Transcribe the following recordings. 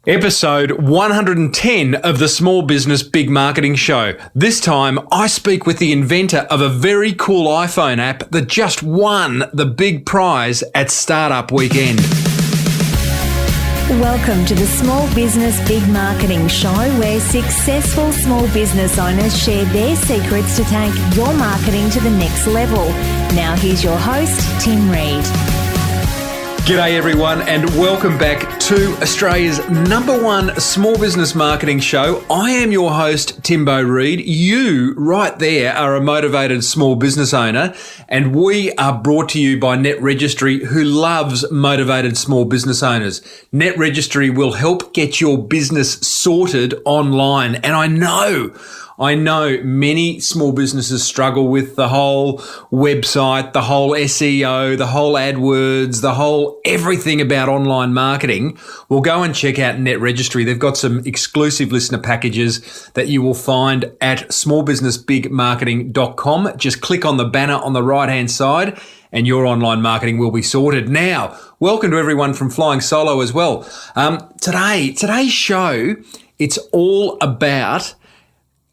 Episode 110 of the Small Business Big Marketing Show. This time, I speak with the inventor of a very cool iPhone app that just won the big prize at Startup Weekend. Welcome to the Small Business Big Marketing Show, where successful small business owners share their secrets to take your marketing to the next level. Now here's your host, Tim Reid. G'day everyone, and welcome back to Australia's #1 small business marketing show. I am your host, Timbo Reid. You right there are a motivated small business owner, and we are brought to you by Net Registry, who loves motivated small business owners. Net Registry will help get your business sorted online, and I know many small businesses struggle with the whole website, the whole SEO, the whole AdWords, the whole everything about online marketing. Well, go and check out Net Registry. They've got some exclusive listener packages that you will find at smallbusinessbigmarketing.com. Just click on the banner on the right-hand side and your online marketing will be sorted. Now, welcome to everyone from Flying Solo as well. Today's show, it's all about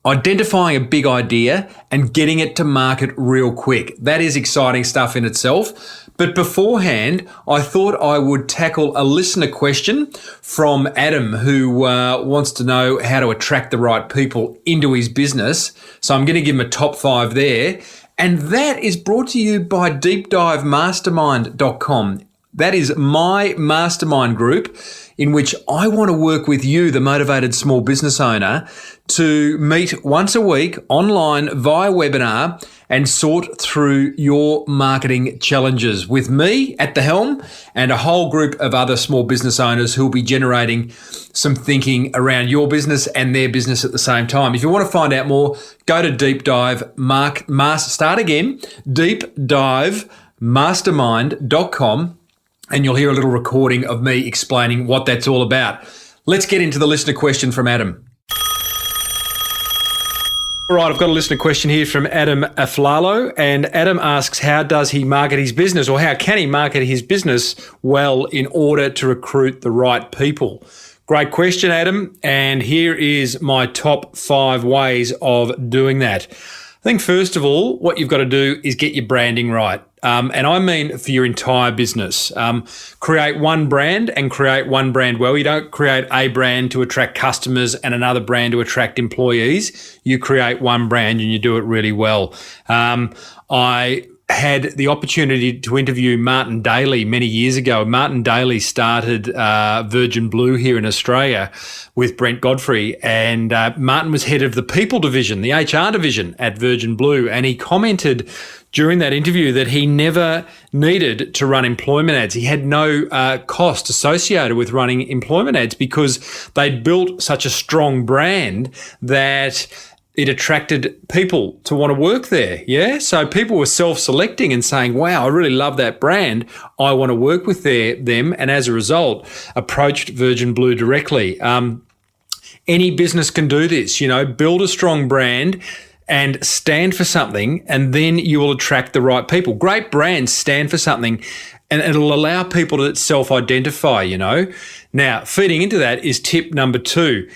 identifying a big idea and getting it to market real quick. That is exciting stuff in itself. But beforehand, I thought I would tackle a listener question from Adam, who wants to know how to attract the right people into his business. So I'm going to give him a top 5 there. And that is brought to you by deepdivemastermind.com. That is my mastermind group in which I want to work with you, the motivated small business owner, to meet once a week online via webinar and sort through your marketing challenges with me at the helm and a whole group of other small business owners who will be generating some thinking around your business and their business at the same time. If you want to find out more, go to deepdivemastermind.com and you'll hear a little recording of me explaining what that's all about. Let's get into the listener question from Adam. All right, I've got a listener question here from Adam Aflalo, and Adam asks, how does he market his business, or how can he market his business well in order to recruit the right people? Great question, Adam, and here is my top 5 ways of doing that. I think first of all, what you've got to do is get your branding right. And I mean for your entire business. Create one brand and create one brand well. You don't create a brand to attract customers and another brand to attract employees. You create one brand and you do it really well. I had the opportunity to interview Martin Daly many years ago. Martin Daly started Virgin Blue here in Australia with Brent Godfrey, and Martin was head of the people division, the HR division at Virgin Blue, and he commented during that interview that he never needed to run employment ads. He had no cost associated with running employment ads because they'd built such a strong brand that it attracted people to want to work there. Yeah. So people were self-selecting and saying, wow, I really love that brand. I want to work with them. And as a result, approached Virgin Blue directly. Any business can do this, build a strong brand and stand for something, and then you will attract the right people. Great brands stand for something and it'll allow people to self-identify, Now, feeding into that is tip number 2,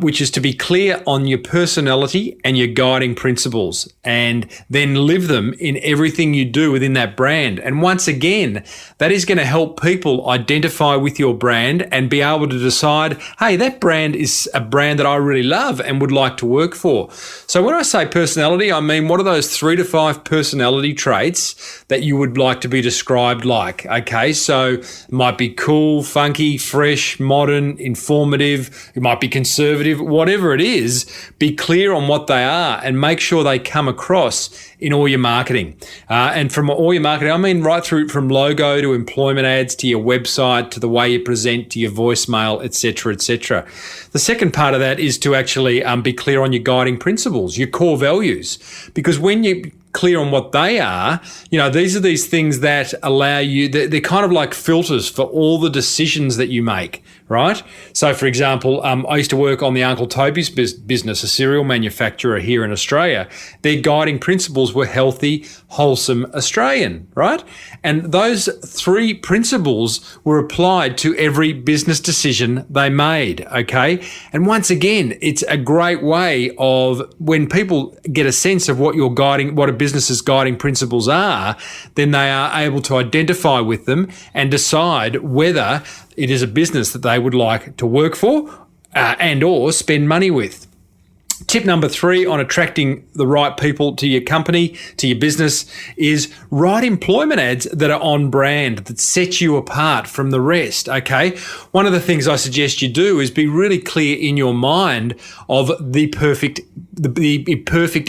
which is to be clear on your personality and your guiding principles, and then live them in everything you do within that brand. And once again, that is going to help people identify with your brand and be able to decide, hey, that brand is a brand that I really love and would like to work for. So when I say personality, I mean, what are those 3 to 5 personality traits that you would like to be described like? Okay, so it might be cool, funky, fresh, modern, informative. It might be conservative, whatever it is. Be clear on what they are and make sure they come across in all your marketing. And from all your marketing, I mean right through from logo to employment ads to your website to the way you present to your voicemail, etc., etc. The second part of that is to actually be clear on your guiding principles, your core values, because when you clear on what they are, these are these things that allow you, they're kind of like filters for all the decisions that you make, right? So, for example, I used to work on the Uncle Toby's business, a cereal manufacturer here in Australia. Their guiding principles were healthy, wholesome Australian, right? And those 3 principles were applied to every business decision they made, okay? And once again, it's a great way of when people get a sense of what a business's guiding principles are, then they are able to identify with them and decide whether it is a business that they would like to work for and or spend money with. Tip number 3 on attracting the right people to your company, to your business, is write employment ads that are on brand, that set you apart from the rest, okay? One of the things I suggest you do is be really clear in your mind of the perfect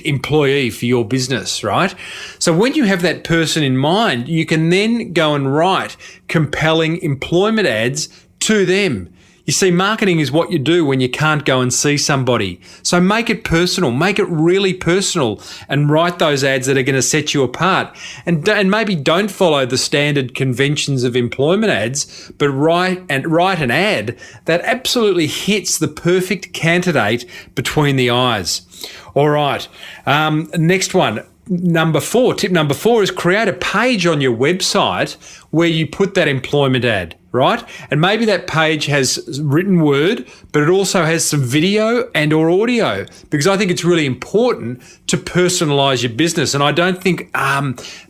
employee for your business, right? So when you have that person in mind, you can then go and write compelling employment ads to them. You see, marketing is what you do when you can't go and see somebody. So make it personal, make it really personal, and write those ads that are going to set you apart. And maybe don't follow the standard conventions of employment ads, but write an ad that absolutely hits the perfect candidate between the eyes. All right, next one. Tip number 4 is create a page on your website where you put that employment ad, right? And maybe that page has written word, but it also has some video and or audio, because I think it's really important to personalize your business. And I don't think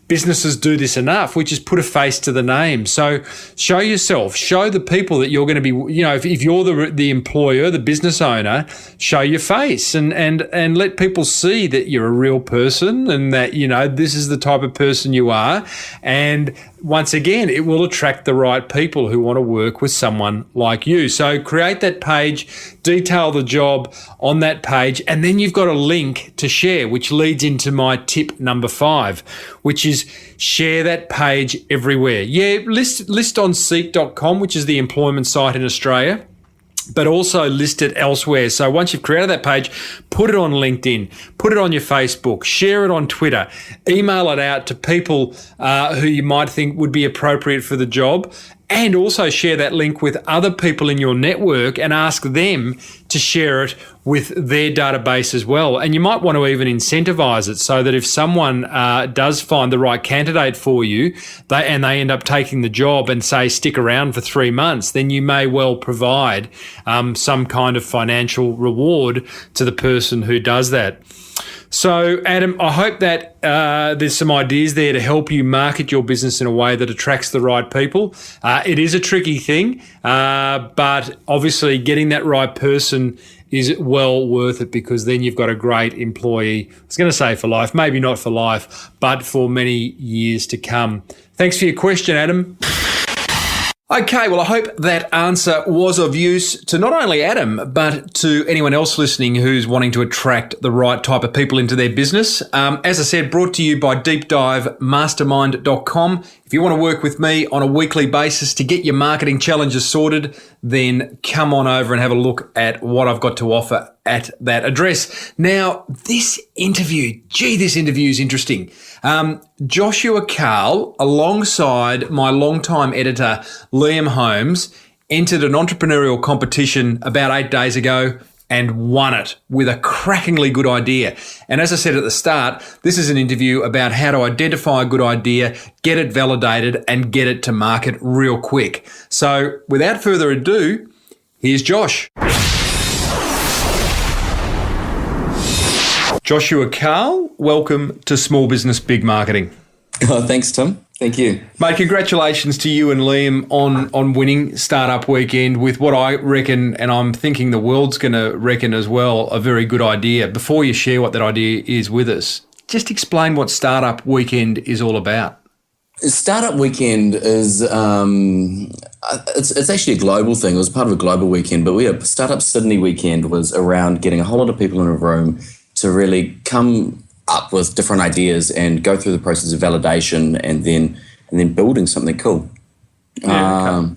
businesses do this enough, which is put a face to the name. So show yourself, show the people that you're going to be, if you're the employer, the business owner, show your face and let people see that you're a real person and that, this is the type of person you are. And once again, it will attract the right people who want to work with someone like you. So create that page, detail the job on that page, and then you've got a link to share, which leads into my tip number 5, which is share that page everywhere. Yeah, list on seek.com, which is the employment site in Australia, but also list it elsewhere. So once you've created that page, put it on LinkedIn, put it on your Facebook, share it on Twitter, email it out to people who you might think would be appropriate for the job, and also share that link with other people in your network and ask them to share it with their database as well. And you might want to even incentivize it so that if someone does find the right candidate for you they end up taking the job and say stick around for 3 months, then you may well provide some kind of financial reward to the person who does that. So, Adam, I hope that there's some ideas there to help you market your business in a way that attracts the right people. It is a tricky thing, but obviously getting that right person is well worth it, because then you've got a great employee. I was going to say for life, maybe not for life, but for many years to come. Thanks for your question, Adam. Okay, well, I hope that answer was of use to not only Adam, but to anyone else listening who's wanting to attract the right type of people into their business. As I said, brought to you by deepdivemastermind.com. If you want to work with me on a weekly basis to get your marketing challenges sorted, then come on over and have a look at what I've got to offer at that address. Now, this interview is interesting. Joshua Carl, alongside my longtime editor, Liam Holmes, entered an entrepreneurial competition about 8 days ago and won it with a crackingly good idea. And as I said at the start, this is an interview about how to identify a good idea, get it validated, and get it to market real quick. So without further ado, here's Josh. Joshua Carl, welcome to Small Business Big Marketing. Oh, thanks, Tim. Thank you. Mate, congratulations to you and Liam on winning Startup Weekend with what I reckon, and I'm thinking the world's going to reckon as well, a very good idea. Before you share what that idea is with us, just explain what Startup Weekend is all about. Startup Weekend is it's actually a global thing. It was part of a global weekend, but we had Startup Sydney Weekend was around getting a whole lot of people in a room to really come up with different ideas and go through the process of validation and then building something cool. Yeah.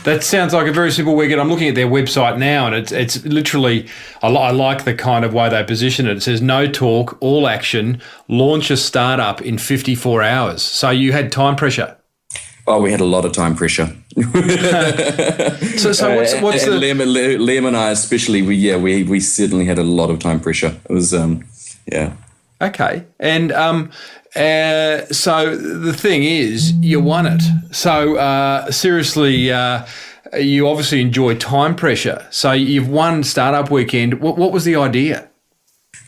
That sounds like a very simple weekend. I'm looking at their website now, and it's literally, I like the kind of way they position it. It says, no talk, all action, launch a startup in 54 hours. So you had time pressure. Oh, we had a lot of time pressure. So what's and Liam and I especially, we certainly had a lot of time pressure. It was, yeah. Okay. And so the thing is, you won it. So seriously, you obviously enjoy time pressure. So you've won Startup Weekend. What was the idea?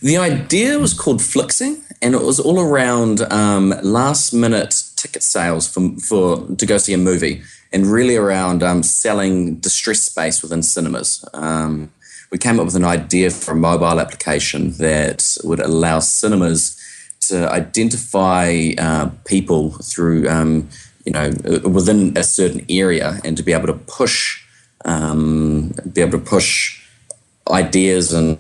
The idea was called Flixy, and it was all around last-minute ticket sales to go see a movie, and really around selling distress space within cinemas. We came up with an idea for a mobile application that would allow cinemas to identify people through, within a certain area, and to be able to push ideas and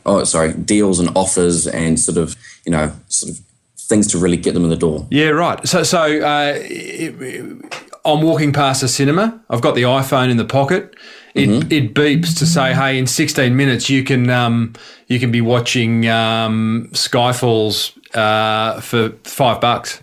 deals and offers and sort of things to really get them in the door. Yeah, right. So I'm walking past a cinema. I've got the iPhone in the pocket. It beeps to say, "Hey, in 16 minutes you can be watching Skyfalls for $5."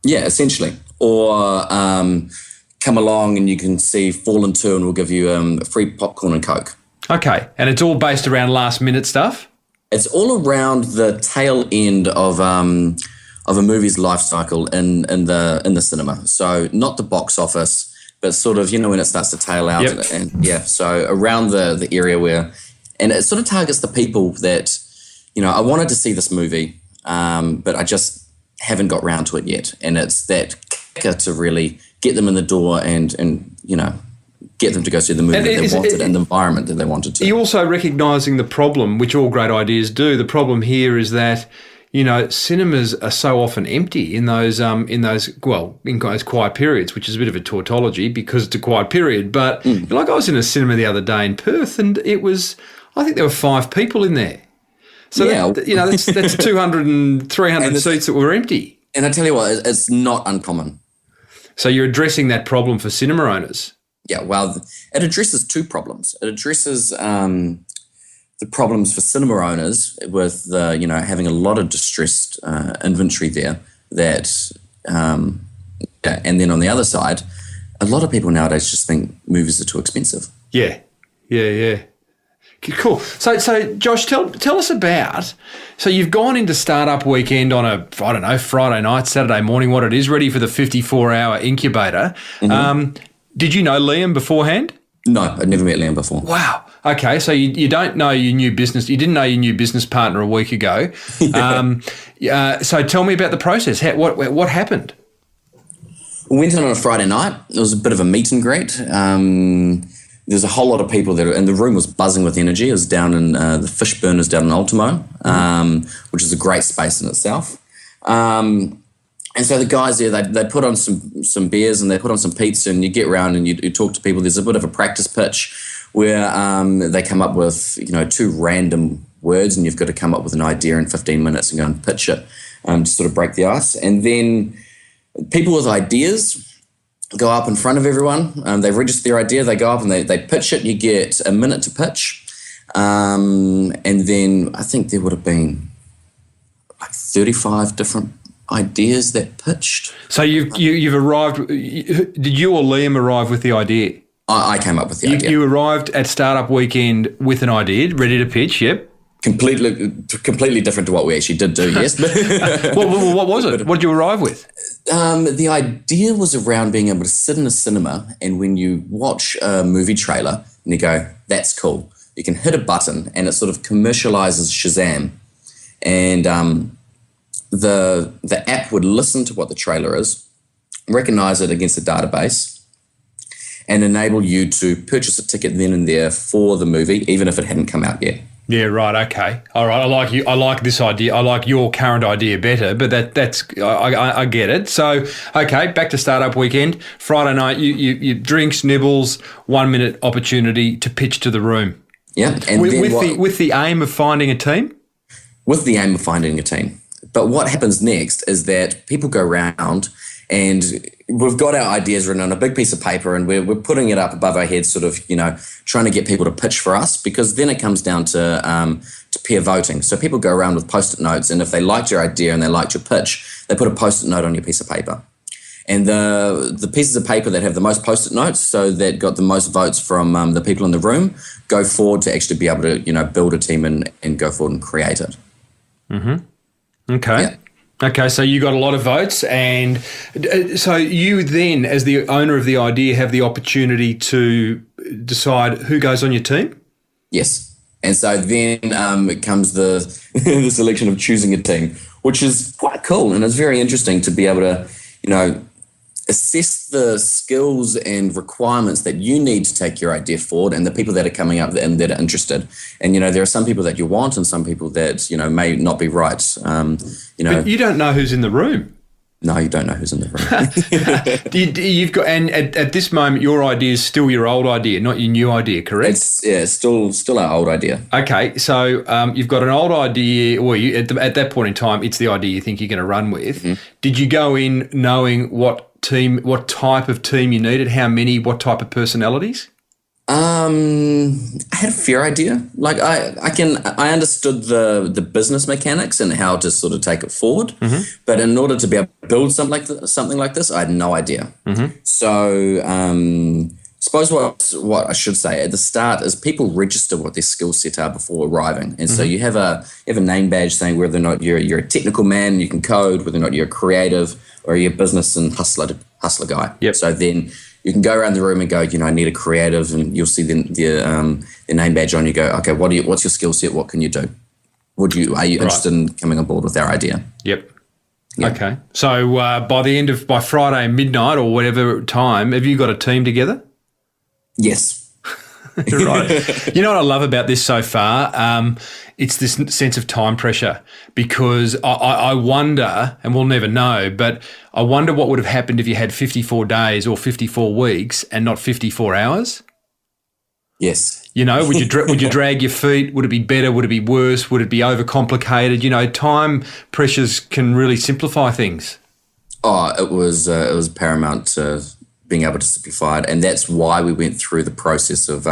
Yeah, essentially. Or come along and you can see Fallen 2 and we'll give you free popcorn and Coke. Okay, and it's all based around last minute stuff? It's all around the tail end of a movie's life cycle in the cinema. So not the box office, but sort of, when it starts to tail out. Yep. So around the area where, and it sort of targets the people that, I wanted to see this movie, but I just haven't got round to it yet. And it's that kicker to really get them in the door and get them to go see the movie that they wanted and the environment that they wanted to. You're also recognising the problem, which all great ideas do. The problem here is that, cinemas are so often empty in those quiet periods, which is a bit of a tautology because it's a quiet period. But I was in a cinema the other day in Perth, and I think there were 5 people in there. So that's 200 and 300 seats that were empty. And I tell you what, it's not uncommon. So you're addressing that problem for cinema owners. Yeah, well, it addresses 2 problems. It addresses the problems for cinema owners with having a lot of distressed inventory there. And then on the other side, a lot of people nowadays just think movies are too expensive. Yeah. Cool. So Josh, tell us about. So you've gone into Startup Weekend on a Friday night, Saturday morning, what it is, ready for the 54-hour incubator. Did you know Liam beforehand? No, I'd never met Liam before. Wow. Okay, so you don't know your new business. You didn't know your new business partner a week ago. So tell me about the process. What happened? We went in on a Friday night. It was a bit of a meet and greet. There's a whole lot of people there, and the room was buzzing with energy. It was down in the Fish Burners down in Ultimo, which is a great space in itself. And so the guys there, they put on some beers and they put on some pizza, and you get around and you talk to people. There's a bit of a practice pitch where they come up with 2 random words, and you've got to come up with an idea in 15 minutes and go and pitch it to sort of break the ice. And then people with ideas go up in front of everyone. They register their idea. They go up and they pitch it. You get a minute to pitch. And then I think there would have been like 35 different ideas that pitched. So you've arrived. Did you or Liam arrive with the idea? I came up with the idea. You arrived at Startup Weekend with an idea, ready to pitch. Yep. Completely different to what we actually did do. Yes. What was it? What did you arrive with? The idea was around being able to sit in a cinema, and when you watch a movie trailer and you go, "That's cool," you can hit a button and it sort of commercializes Shazam, and the app would listen to what the trailer is, recognize it against a database, and enable you to purchase a ticket then and there for the movie, even if it hadn't come out yet. Yeah, right. Okay. All right. I like this idea. I like your current idea better, but I get it. So, okay, back to Startup Weekend. Friday night, you drinks, nibbles, 1 minute opportunity to pitch to the room. Yeah. And with the aim of finding a team? With the aim of finding a team. But what happens next is that people go round and we've got our ideas written on a big piece of paper, and we're putting it up above our heads, sort of, trying to get people to pitch for us, because then it comes down to peer voting. So people go around with Post-it notes, and if they liked your idea and they liked your pitch, they put a Post-it note on your piece of paper. And the pieces of paper that have the most post-it notes, so that got the most votes from the people in the room, go forward to actually be able to, build a team and go forward and create it. Mm-hmm. Okay. Yeah. Okay, so you got a lot of votes, and so you then, as the owner of the idea, have the opportunity to decide who goes on your team? Yes. And so then it comes the the selection of choosing a team, which is quite cool, and it's very interesting to be able to, assess the skills and requirements that you need to take your idea forward, and the people that are coming up and that are interested. And, there are some people that you want and some people that, may not be right. But you don't know who's in the room. No, you don't know who's in the room. You've got, and at this moment, your idea is still your old idea, not your new idea, correct? It's still our old idea. Okay, so you've got an old idea, or at that point in time, it's the idea you think you're going to run with. Mm-hmm. Did you go in knowing what type of team you needed, how many, what type of personalities? I had a fair idea. Like I understood the business mechanics and how to sort of take it forward. Mm-hmm. But in order to be able to build something like this, I had no idea. Mm-hmm. So suppose what I should say at the start is people register what their skill set are before arriving. And so you have a name badge saying whether or not you're a technical man, you can code, whether or not you're creative, or you're a business and hustler guy. Yep. So then you can go around the room and go, I need a creative, and you'll see the name badge on. You go, okay, what's your skill set? What can you do? Are you interested in coming on board with our idea? Yep. Okay. So by Friday midnight or whatever time, have you got a team together? Yes. Right. You know what I love about this so far? It's this sense of time pressure, because I wonder, and we'll never know, but I wonder what would have happened if you had 54 days or 54 weeks and not 54 hours. Yes. Would you drag your feet? Would it be better? Would it be worse? Would it be overcomplicated? Time pressures can really simplify things. Oh, it was paramount to being able to simplify it, and that's why we went through the process of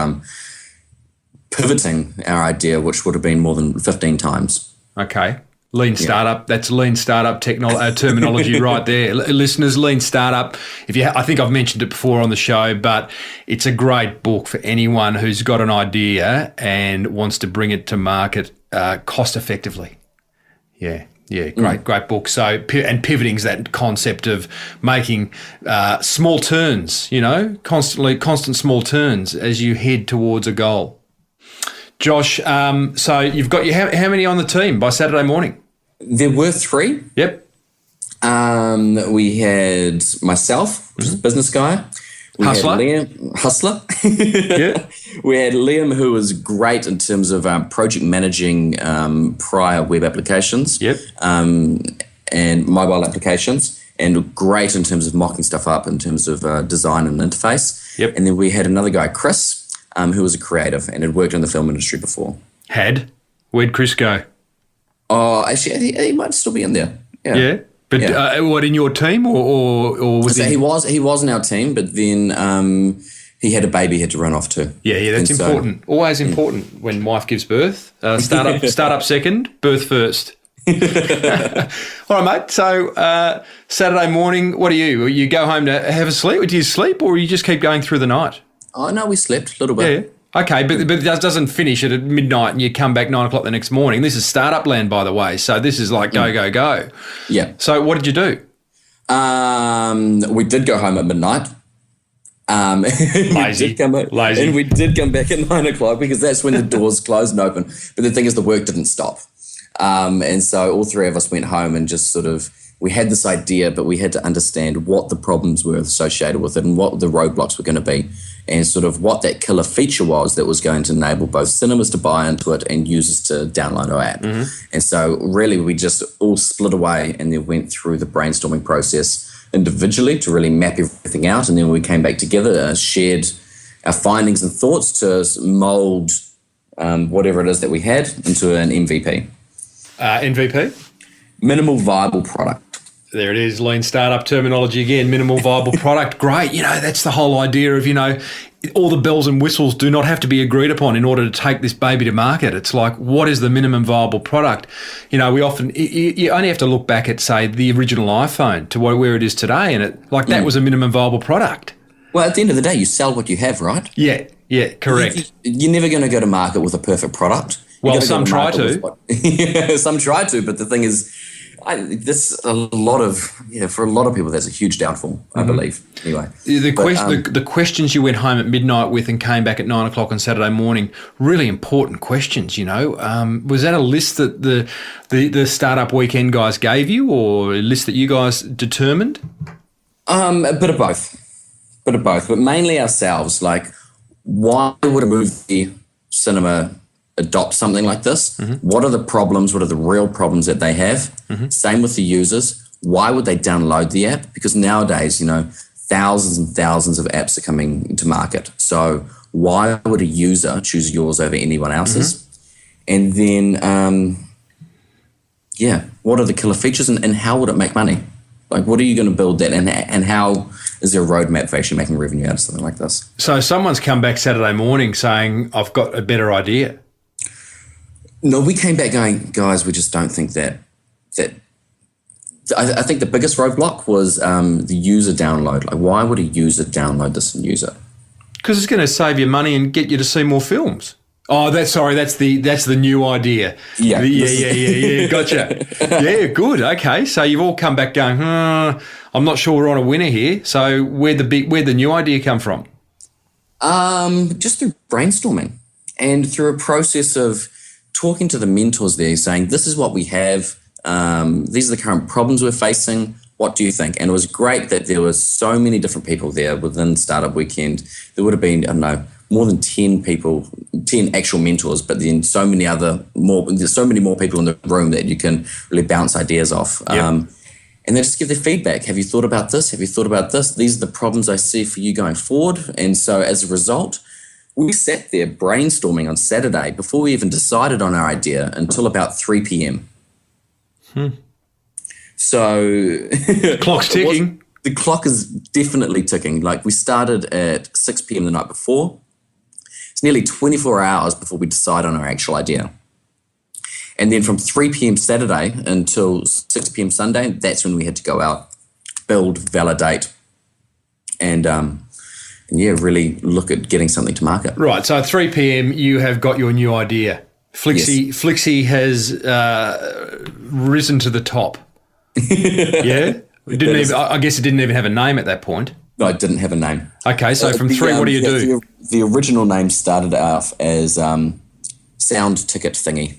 pivoting our idea, which would have been more than 15 times. Okay. Lean startup. That's lean startup terminology right there. Listeners, lean startup. I think I've mentioned it before on the show, but it's a great book for anyone who's got an idea and wants to bring it to market cost effectively. Yeah. Yeah, great book. So, and pivoting's that concept of making small turns, constant small turns as you head towards a goal. Josh, so you've got how many on the team by Saturday morning? There were 3. Yep. We had myself, which is a business guy. We Hustler. Had Liam, hustler. Yeah. We had Liam, who was great in terms of project managing prior web applications. Yep. And mobile applications, and great in terms of mocking stuff up in terms of design and interface. Yep. And then we had another guy, Chris, who was a creative and had worked in the film industry before. Where'd Chris go? Oh, actually, he might still be in there. Yeah. But what, in your team or was he? He was in our team, but then he had a baby he had to run off to. Yeah, that's important. Always important when wife gives birth. Start up second, birth first. All right, mate. So Saturday morning, what do you? You go home to have a sleep? Do you sleep, or you just keep going through the night? Oh no, we slept a little bit. Yeah. Okay, but it doesn't finish at midnight and you come back 9 o'clock the next morning. This is startup land, by the way. So this is like go, go, go. Yeah. So what did you do? We did go home at midnight. Lazy. And we did come back at 9 o'clock because that's when the doors closed and open. But the thing is, the work didn't stop. And so all 3 of us went home and just sort of, we had this idea, but we had to understand what the problems were associated with it and what the roadblocks were going to be, and sort of what that killer feature was that was going to enable both cinemas to buy into it and users to download our app. Mm-hmm. And so really we just all split away and then went through the brainstorming process individually to really map everything out. And then we came back together, shared our findings and thoughts to mold whatever it is that we had into an MVP. MVP? Minimal viable product. There it is, lean startup terminology again, minimal viable product. Great. That's the whole idea of, all the bells and whistles do not have to be agreed upon in order to take this baby to market. It's like, what is the minimum viable product? We often, you only have to look back at, say, the original iPhone to where it is today, and that was a minimum viable product. Well, at the end of the day, you sell what you have, right? Yeah, correct. You're never going to go to market with a perfect product. Well, some try to. Some try to, but the thing is, for a lot of people, that's a huge downfall, I believe. Anyway, the questions you went home at midnight with and came back at 9 o'clock on Saturday morning, really important questions. Was that a list that the startup weekend guys gave you, or a list that you guys determined? A bit of both, but mainly ourselves. Like, why would a movie cinema adopt something like this? What are the problems? What are the real problems that they have? Same with the users. Why would they download the app? Because nowadays, thousands and thousands of apps are coming to market. So why would a user choose yours over anyone else's? And then, what are the killer features and how would it make money? Like, what are you going to build that, and how is there a roadmap for actually making revenue out of something like this? So someone's come back Saturday morning saying, I've got a better idea. No, we came back going, guys, we just don't think that I think the biggest roadblock was the user download. Like, why would a user download this and use it? Because it's going to save you money and get you to see more films. Oh, that's the new idea. Yeah. Gotcha. Yeah, good. Okay, so you've all come back going, I'm not sure we're on a winner here. So where'd the new idea come from? Just through brainstorming and through a process of talking to the mentors there, saying, this is what we have. These are the current problems we're facing. What do you think? And it was great that there were so many different people there within Startup Weekend. There would have been, more than 10 people, 10 actual mentors, but then there's so many more people in the room that you can really bounce ideas off. Yep. And they just give their feedback. Have you thought about this? Have you thought about this? These are the problems I see for you going forward. And so as a result, we sat there brainstorming on Saturday before we even decided on our idea until about 3 p.m. So clock's ticking. The clock is definitely ticking. Like, we started at 6 p.m. the night before. It's nearly 24 hours before we decide on our actual idea. And then from 3 p.m. Saturday until 6 p.m. Sunday, that's when we had to go out, build, validate, and really look at getting something to market. Right. So at 3 p.m. you have got your new idea. Flixy, yes. Flixy has risen to the top. Yeah? I guess it didn't even have a name at that point. No, it didn't have a name. Okay, so from 3, what do you do? The original name started off as Sound Ticket Thingy.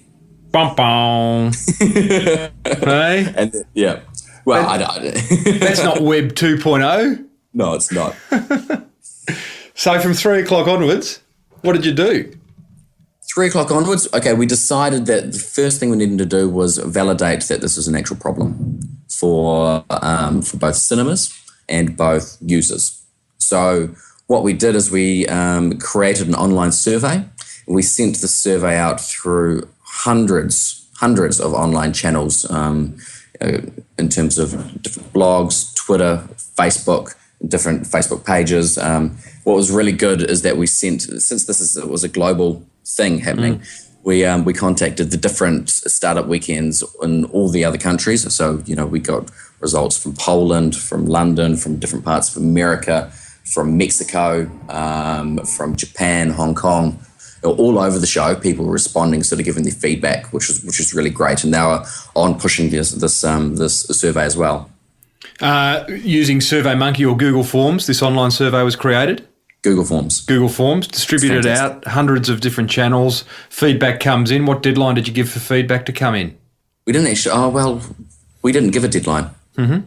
Bum, bum. Hey? And, yeah. Well, I don't. That's not Web 2.0? No, it's not. So from 3 o'clock onwards, what did you do? 3 o'clock onwards, okay, we decided that the first thing we needed to do was validate that this was an actual problem for both cinemas and both users. So what we did is we created an online survey. We sent the survey out through hundreds of online channels in terms of different blogs, Twitter, Facebook, different Facebook pages. What was really good is that we sent, since it was a global thing happening, we contacted the different startup weekends in all the other countries. So, we got results from Poland, from London, from different parts of America, from Mexico, from Japan, Hong Kong, all over the show. People were responding, sort of giving their feedback, which is really great. And they were on pushing this survey as well. Using SurveyMonkey or Google Forms, this online survey was created? Google Forms, distributed out, hundreds of different channels. Feedback comes in. What deadline did you give for feedback to come in? We didn't actually. We didn't give a deadline. Mm-hmm.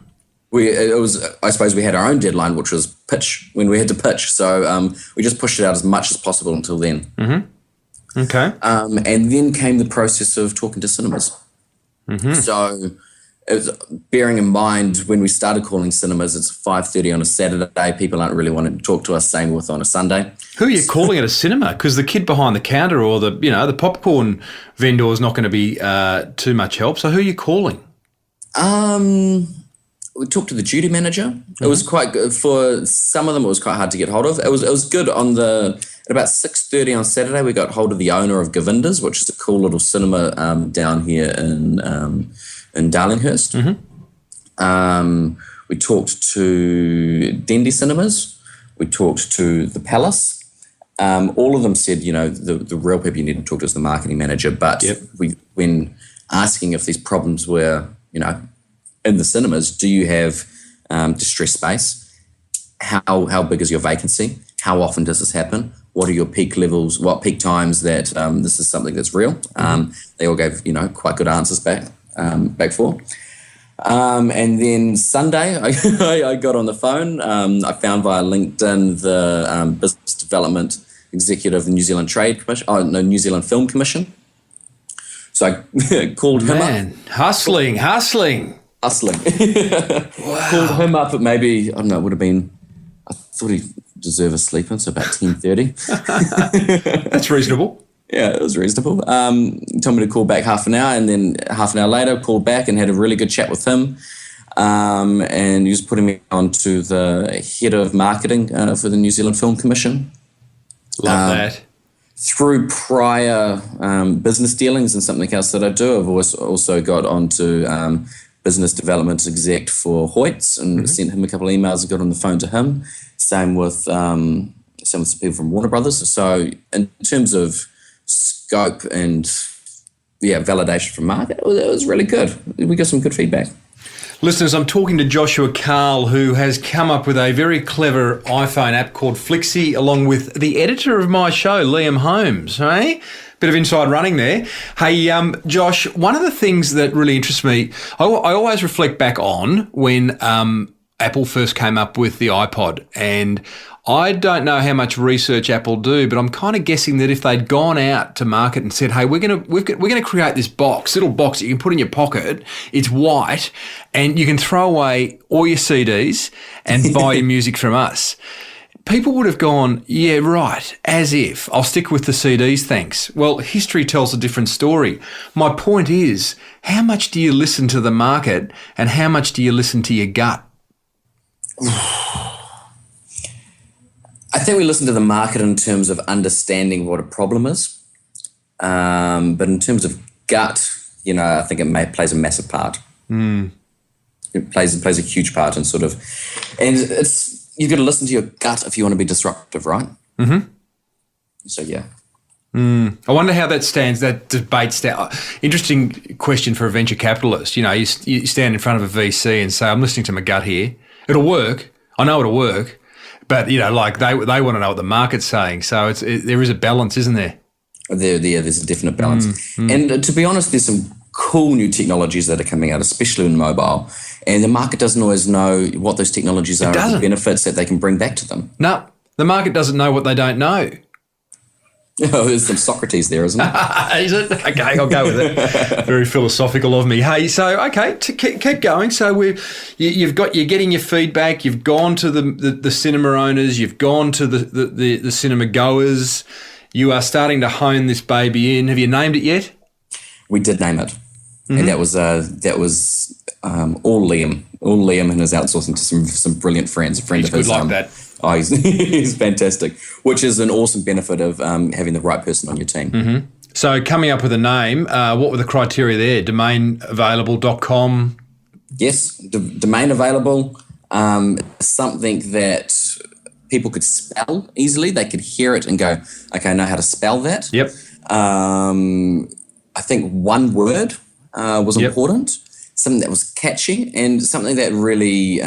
I suppose we had our own deadline, which was pitch, when we had to pitch. So we just pushed it out as much as possible until then. Mm-hmm. Okay. And then came the process of talking to cinemas. Mm-hmm. So, bearing in mind, when we started calling cinemas, it's 5:30 on a Saturday. People aren't really wanting to talk to us, same with on a Sunday. Who are you calling at a cinema? Because the kid behind the counter or the popcorn vendor is not going to be too much help. So who are you calling? we talked to the duty manager. It was quite good. For some of them, it was quite hard to get hold of. It was good at about 6:30 on Saturday. We got hold of the owner of Govinda's, which is a cool little cinema down here in Darlinghurst. We talked to Dendy Cinemas. We talked to the Palace. All of them said, the real people you need to talk to is the marketing manager. But when asking if these problems were, in the cinemas, do you have distressed space? How big is your vacancy? How often does this happen? What are your peak levels? What peak times that this is something that's real? They all gave, quite good answers back for. And then Sunday, I got on the phone. I found via LinkedIn the business development executive of the New Zealand Trade Commission, New Zealand Film Commission. So I called him up. Hustling. Wow. Called him up at maybe, I don't know, it would have been, I thought he deserved a sleep in, so about 10:30. That's reasonable. Yeah, it was reasonable. Told me to call back half an hour, and then half an hour later called back and had a really good chat with him. And he was putting me on to the head of marketing for the New Zealand Film Commission. Love that. Through prior business dealings and something else that I do, I've also got onto business development exec for Hoyts and sent him a couple of emails and got on the phone to him. Same with some people from Warner Brothers. So in terms of scope and validation from market, it was really good. We got some good feedback. Listeners, I'm talking to Joshua Carl, who has come up with a very clever iPhone app called Flixy, along with the editor of my show, Liam Holmes. Hey? Bit of inside running there. Hey, Josh, one of the things that really interests me, I always reflect back on when Apple first came up with the iPod, and I don't know how much research Apple do, but I'm kind of guessing that if they'd gone out to market and said, "Hey, we're gonna create this little box that you can put in your pocket. It's white, and you can throw away all your CDs and buy your music from us," people would have gone, "Yeah, right, as if. I'll stick with the CDs, thanks." Well, history tells a different story. My point is, how much do you listen to the market and how much do you listen to your gut? I think we listen to the market in terms of understanding what a problem is. But in terms of gut, I think it plays a massive part. It plays a huge part in and you've got to listen to your gut if you want to be disruptive, right? So, yeah. I wonder how that debate interesting question for a venture capitalist. You stand in front of a VC and say, "I'm listening to my gut here. It'll work. I know it'll work." But, they want to know what the market's saying. So there is a balance, isn't there? There's a definite balance. And to be honest, there's some cool new technologies that are coming out, especially in mobile. And the market doesn't always know what those technologies are and the benefits that they can bring back to them. No, the market doesn't know what they don't know. Oh, there's some Socrates there, isn't it? Is it? Okay, I'll go with it. Very philosophical of me. Hey, so keep going. So you're getting your feedback. You've gone to the cinema owners. You've gone to the cinema goers. You are starting to hone this baby in. Have you named it yet? We did name it, and that was all Liam. All Liam and his outsourcing to some brilliant friends. A friend He's of his. Good like that. Oh, he's fantastic, which is an awesome benefit of having the right person on your team. So coming up with a name, what were the criteria there? Domainavailable.com? Yes, domain available, something that people could spell easily. They could hear it and go, "Okay, I know how to spell that." Yep. I think one word was important, something that was catchy and something that really...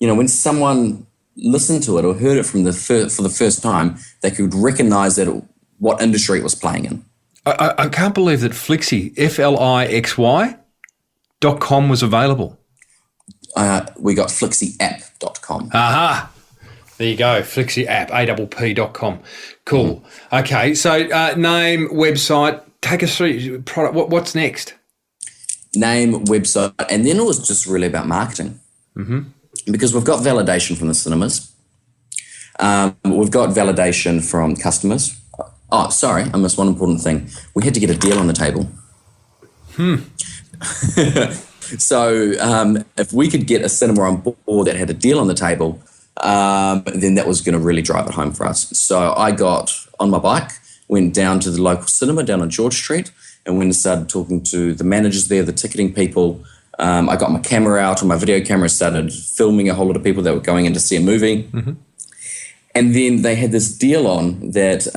when someone listened to it or heard it for the first time, they could recognize what industry it was playing in. I can't believe that Flixy, FLIXY.com was available. We got flixyapp.com. Aha. There you go, Flixy app, APP.com. Cool. Okay, so name, website, take us through product. What's next? Name, website, and then it was just really about marketing. Because we've got validation from the cinemas. We've got validation from customers. Oh, sorry, I missed one important thing. We had to get a deal on the table. So if we could get a cinema on board that had a deal on the table, then that was going to really drive it home for us. So I got on my bike, went down to the local cinema down on George Street, and went and started talking to the managers there, the ticketing people. I got my camera out, or my video camera, started filming a whole lot of people that were going in to see a movie. Mm-hmm. And then they had this deal on that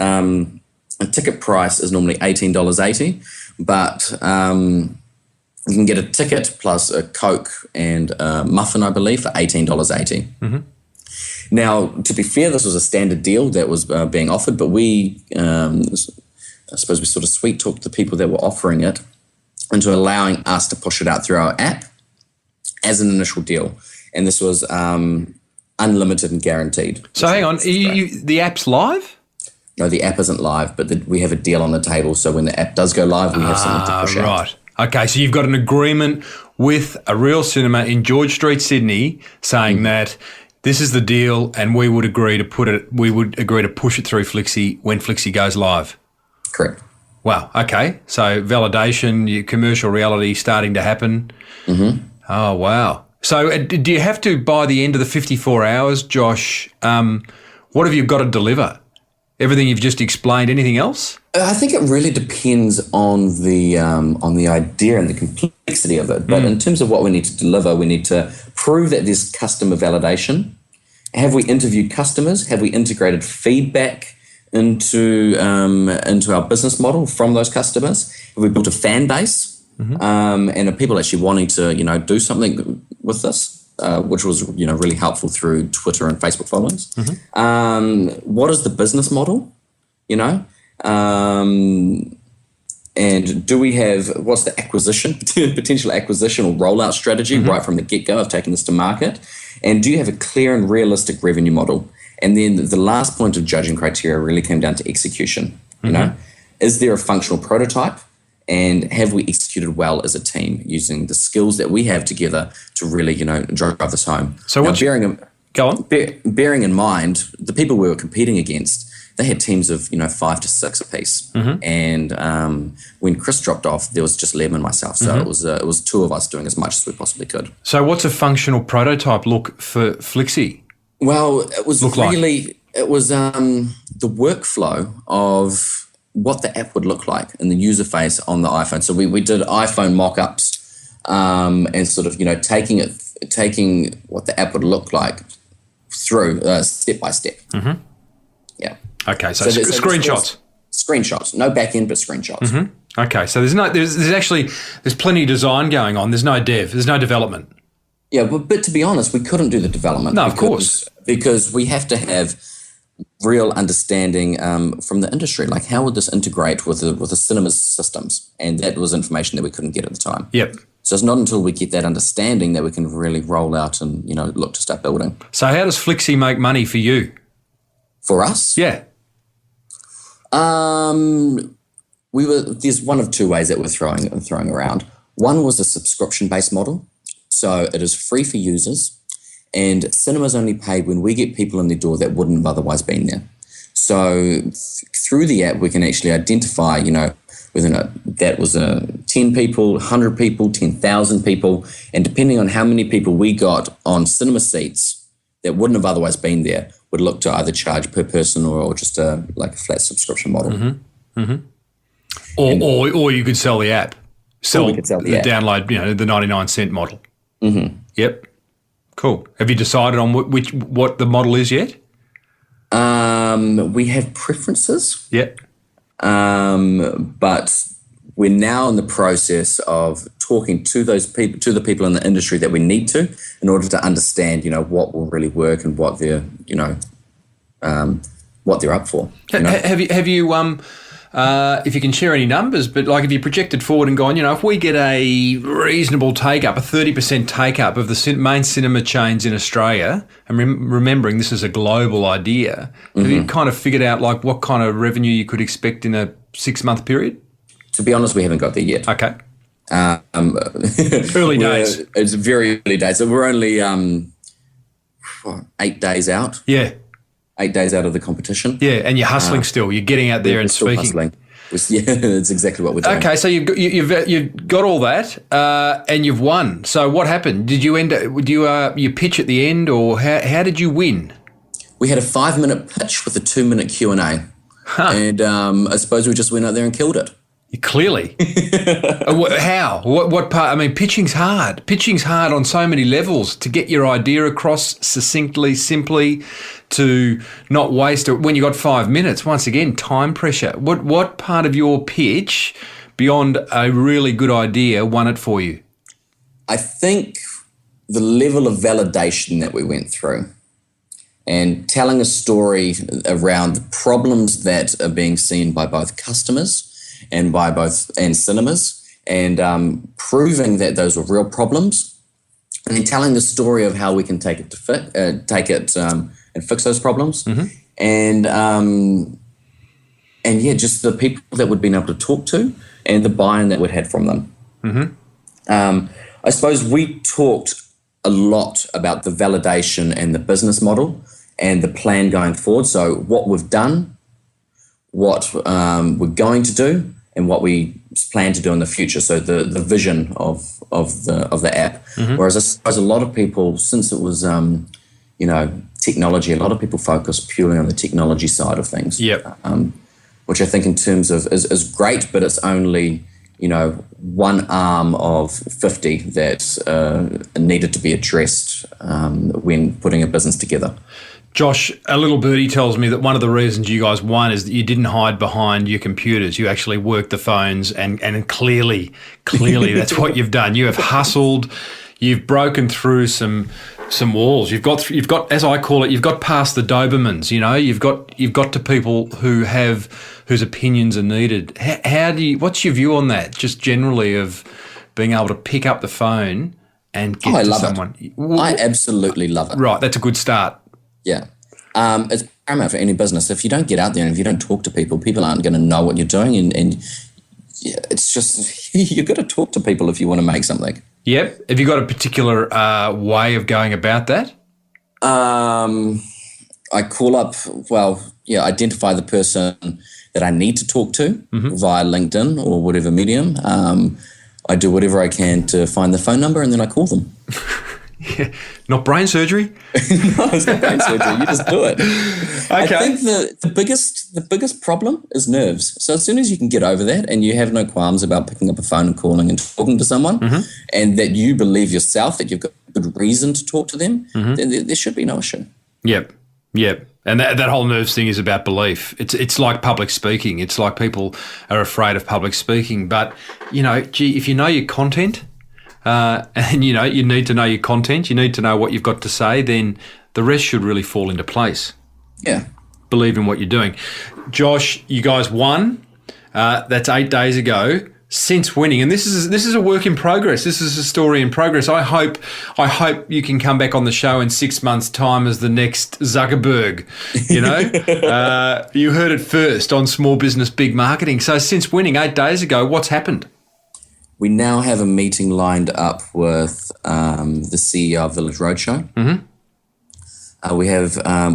a ticket price is normally $18.80, but you can get a ticket plus a Coke and a muffin, I believe, for $18.80. Mm-hmm. Now, to be fair, this was a standard deal that was being offered, but we, I suppose we sort of sweet talked the people that were offering it into allowing us to push it out through our app as an initial deal. And this was unlimited and guaranteed. So hang on, the app's live? No, the app isn't live, but we have a deal on the table. So when the app does go live, we have something to push out. Right. Okay, so you've got an agreement with a real cinema in George Street, Sydney, saying that this is the deal, and we would agree to push it through Flixy when Flixy goes live. Correct. Wow. Okay. So validation, your commercial reality starting to happen. Mm-hmm. Oh, wow. So do you have to, by the end of the 54 hours, Josh, what have you got to deliver? Everything you've just explained, anything else? I think it really depends on the idea and the complexity of it. But in terms of what we need to deliver, we need to prove that there's customer validation. Have we interviewed customers? Have we integrated feedback into our business model from those customers? Have we built a fan base? Mm-hmm. And are people actually wanting to, do something with this? Which was, really helpful through Twitter and Facebook followings. Mm-hmm. What is the business model? And do we have, what's the potential acquisition or rollout strategy right from the get-go of taking this to market? And do you have a clear and realistic revenue model? And then the last point of judging criteria really came down to execution. Is there a functional prototype? And have we executed well as a team using the skills that we have together to really, drive this home? So now, go on. Bearing in mind, the people we were competing against, they had teams of, 5 to 6 apiece. Mm-hmm. And when Chris dropped off, there was just Liam and myself. So it was two of us doing as much as we possibly could. So what's a functional prototype look for Flixy? Well, it was the workflow of what the app would look like and the user face on the iPhone. So we did iPhone mock-ups and sort of, taking what the app would look like through step by step. Mm-hmm. Yeah. Okay, so screenshots. Screenshots, no back end, but screenshots. Mm-hmm. Okay, so there's plenty of design going on. There's no development. Yeah, but to be honest, we couldn't do the development. No, of course. Because we have to have real understanding from the industry, like how would this integrate with the cinema's systems? And that was information that we couldn't get at the time. Yep. So it's not until we get that understanding that we can really roll out and, look to start building. So how does Flixy make money for you? For us? Yeah. There's one of two ways that we're throwing around. One was a subscription-based model. So it is free for users, and cinema's only paid when we get people in the door that wouldn't have otherwise been there. So through the app, we can actually identify, whether or not that was 10 people, 100 people, 10,000 people, and depending on how many people we got on cinema seats that wouldn't have otherwise been there, would look to either charge per person or just a flat subscription model. Mm-hmm. Mm-hmm. Or you could sell the app. Sell the download, the 99-cent model. Mm-hmm. Yep. Cool. Have you decided on what the model is yet? We have preferences. Yep. But we're now in the process of talking to those people, to the people in the industry that we need to, in order to understand, what will really work and what they're, what they're up for. Have you if you can share any numbers, but if you projected forward and gone, if we get a reasonable take-up, a 30% take-up of the main cinema chains in Australia, and remembering this is a global idea, have you kind of figured out what kind of revenue you could expect in a 6-month period? To be honest, we haven't got there yet. Okay. Early days. It's very early days. So we're only 8 days out. Yeah. 8 days out of the competition. Yeah, and you're hustling still. You're getting out there and speaking. Hustling. Yeah, that's exactly what we're doing. Okay, so you've got all that, and you've won. So what happened? Did you you pitch at the end, or how did you win? We had a 5-minute pitch with a 2-minute Q&A. And I suppose we just went out there and killed it. Clearly. How? What part? I mean, pitching's hard. Pitching's hard on so many levels, to get your idea across succinctly, simply, to not waste it. When you got 5 minutes, once again, time pressure. What part of your pitch, beyond a really good idea, won it for you? I think the level of validation that we went through, and telling a story around the problems that are being seen by both customers and cinemas, and proving that those were real problems, and then telling the story of how we can take it and fix those problems, and just the people that we'd been able to talk to and the buy-in that we'd had from them. I suppose we talked a lot about the validation and the business model and the plan going forward. So what we've done, what we're going to do, and what we plan to do in the future. So the vision of the app. Whereas I suppose a lot of people, since it was technology, a lot of people focus purely on the technology side of things. Which I think in terms of is great, but it's only one arm of 50 that needed to be addressed when putting a business together. Josh, a little birdie tells me that one of the reasons you guys won is that you didn't hide behind your computers. You actually worked the phones, and clearly that's what you've done. You have hustled. You've broken through some walls. You've got, as I call it, you've got past the Dobermans. You've got to people whose opinions are needed. What's your view on that? Just generally, of being able to pick up the phone and get to someone. I absolutely love it. Right, that's a good start. Yeah. It's paramount for any business. If you don't get out there and if you don't talk to people, people aren't going to know what you're doing. And it's just, you've got to talk to people if you want to make something. Yep. Have you got a particular way of going about that? I call up, identify the person that I need to talk to via LinkedIn or whatever medium. I do whatever I can to find the phone number, and then I call them. Yeah. Not brain surgery? No, it's not brain surgery. You just do it. Okay. I think the biggest problem is nerves. So as soon as you can get over that and you have no qualms about picking up a phone and calling and talking to someone, and that you believe yourself that you've got good reason to talk to them, then there should be no issue. Yep. And that whole nerves thing is about belief. It's like public speaking. It's like people are afraid of public speaking. But, if you know your content, and you need to know your content, you need to know what you've got to say, then the rest should really fall into place. Yeah. Believe in what you're doing. Josh, you guys won. That's 8 days ago. Since winning, and this is a work in progress. This is a story in progress. I hope you can come back on the show in 6 months' time as the next Zuckerberg. You heard it first on Small Business Big Marketing. So since winning 8 days ago, what's happened? We now have a meeting lined up with the CEO of Village Roadshow.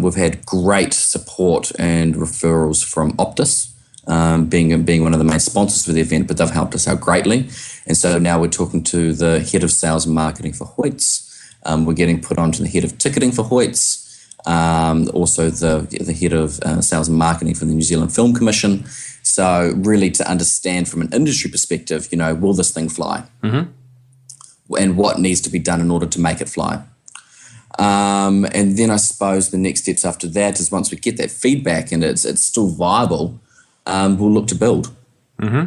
We've had great support and referrals from Optus, being one of the main sponsors for the event, but they've helped us out greatly. And so now we're talking to the head of sales and marketing for Hoyts. We're getting put onto the head of ticketing for Hoyts, also the head of sales and marketing for the New Zealand Film Commission. So really to understand from an industry perspective, will this thing fly? And what needs to be done in order to make it fly? And then I suppose the next steps after that is, once we get that feedback and it's still viable, we'll look to build.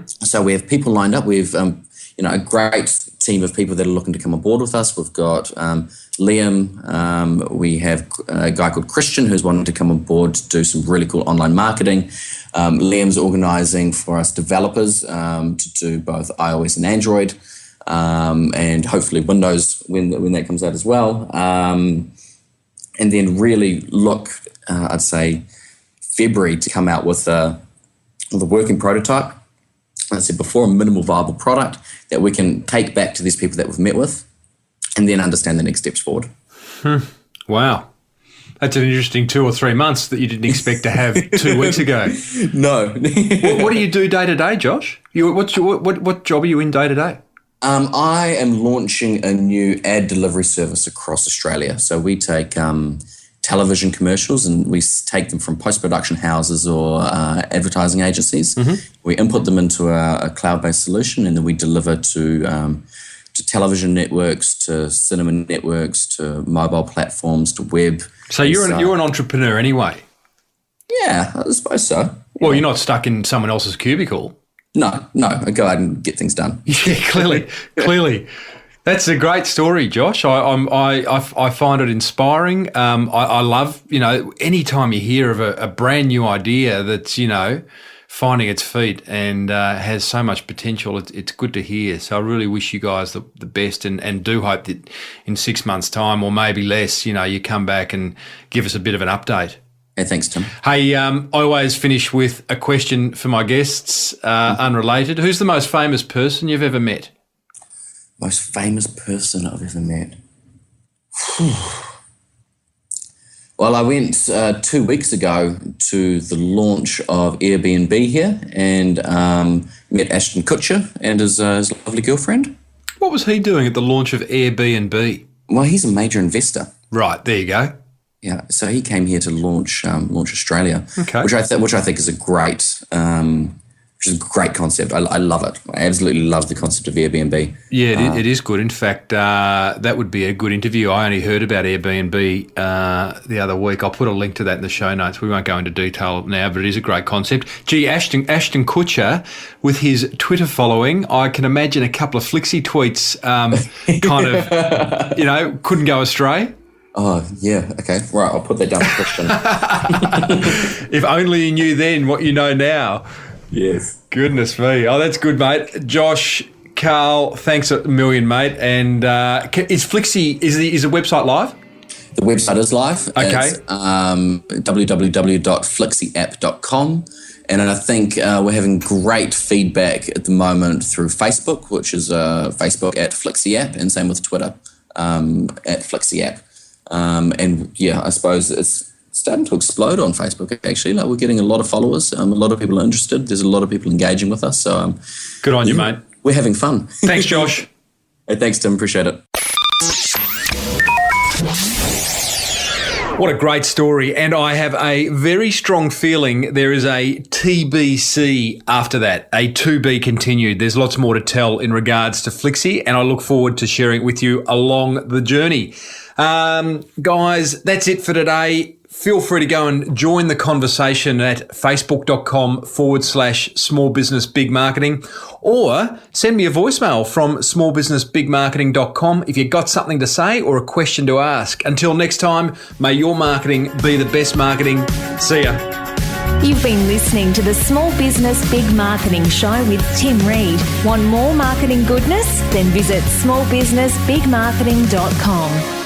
So we have people lined up. We've a great team of people that are looking to come on board with us. We've got Liam. We have a guy called Christian who's wanting to come on board to do some really cool online marketing. Liam's organising for us developers to do both iOS and Android, and hopefully Windows when that comes out as well. And then really look, I'd say, February to come out with a working prototype. As I said before, a minimal viable product that we can take back to these people that we've met with, and then understand the next steps forward. Wow. That's an interesting 2 or 3 months that you didn't expect to have 2 weeks ago. No. What do you do day to day, Josh? What job are you in day to day? I am launching a new ad delivery service across Australia. So we take television commercials and we take them from post-production houses or advertising agencies. Mm-hmm. We input them into a cloud-based solution, and then we deliver to television networks, to cinema networks, to mobile platforms, to web. So you're an entrepreneur anyway? Yeah, I suppose so. Well, you're not stuck in someone else's cubicle. No, I go out and get things done. Yeah, clearly. That's a great story, Josh. I find it inspiring. I love, any time you hear of a brand new idea that's, finding its feet and has so much potential, it's good to hear. So I really wish you guys the best and do hope that in 6 months' time or maybe less, you come back and give us a bit of an update. Hey, thanks, Tim. Hey, I always finish with a question for my guests, unrelated. Who's the most famous person you've ever met? Most famous person I've ever met? Well, I went 2 weeks ago to the launch of Airbnb here and met Ashton Kutcher and his lovely girlfriend. What was he doing at the launch of Airbnb? Well, he's a major investor. Right, there you go. Yeah, so he came here to launch Australia, okay. which I think is a great concept. I love it. I absolutely love the concept of Airbnb. Yeah, it is good. In fact, that would be a good interview. I only heard about Airbnb the other week. I'll put a link to that in the show notes. We won't go into detail now, but it is a great concept. Gee, Ashton Kutcher, with his Twitter following, I can imagine a couple of Flixy tweets couldn't go astray. Oh, yeah. Okay. Right. I'll put that down for question. If only you knew then what you know now. Yes. Goodness me. Oh, that's good, mate. Josh, Carl, thanks a million, mate. And is Flixy, is the website live? The website is live. Okay. It's www.flixyapp.com. And I think we're having great feedback at the moment through Facebook, which is Facebook at Flixy App, and same with Twitter at Flixy App. And yeah, I suppose it's starting to explode on Facebook, actually. Like, we're getting a lot of followers. A lot of people are interested. There's a lot of people engaging with us. So good on you, mate. We're having fun. Thanks, Josh. Hey, thanks, Tim. Appreciate it. What a great story. And I have a very strong feeling there is a TBC after that, a to be continued. There's lots more to tell in regards to Flixy, and I look forward to sharing it with you along the journey. Guys, that's it for today. Feel free to go and join the conversation at facebook.com/small business big marketing, or send me a voicemail from smallbusinessbigmarketing.com if you've got something to say or a question to ask. Until next time, may your marketing be the best marketing. See ya. You've been listening to the Small Business Big Marketing Show with Tim Reid. Want more marketing goodness? Then visit smallbusinessbigmarketing.com.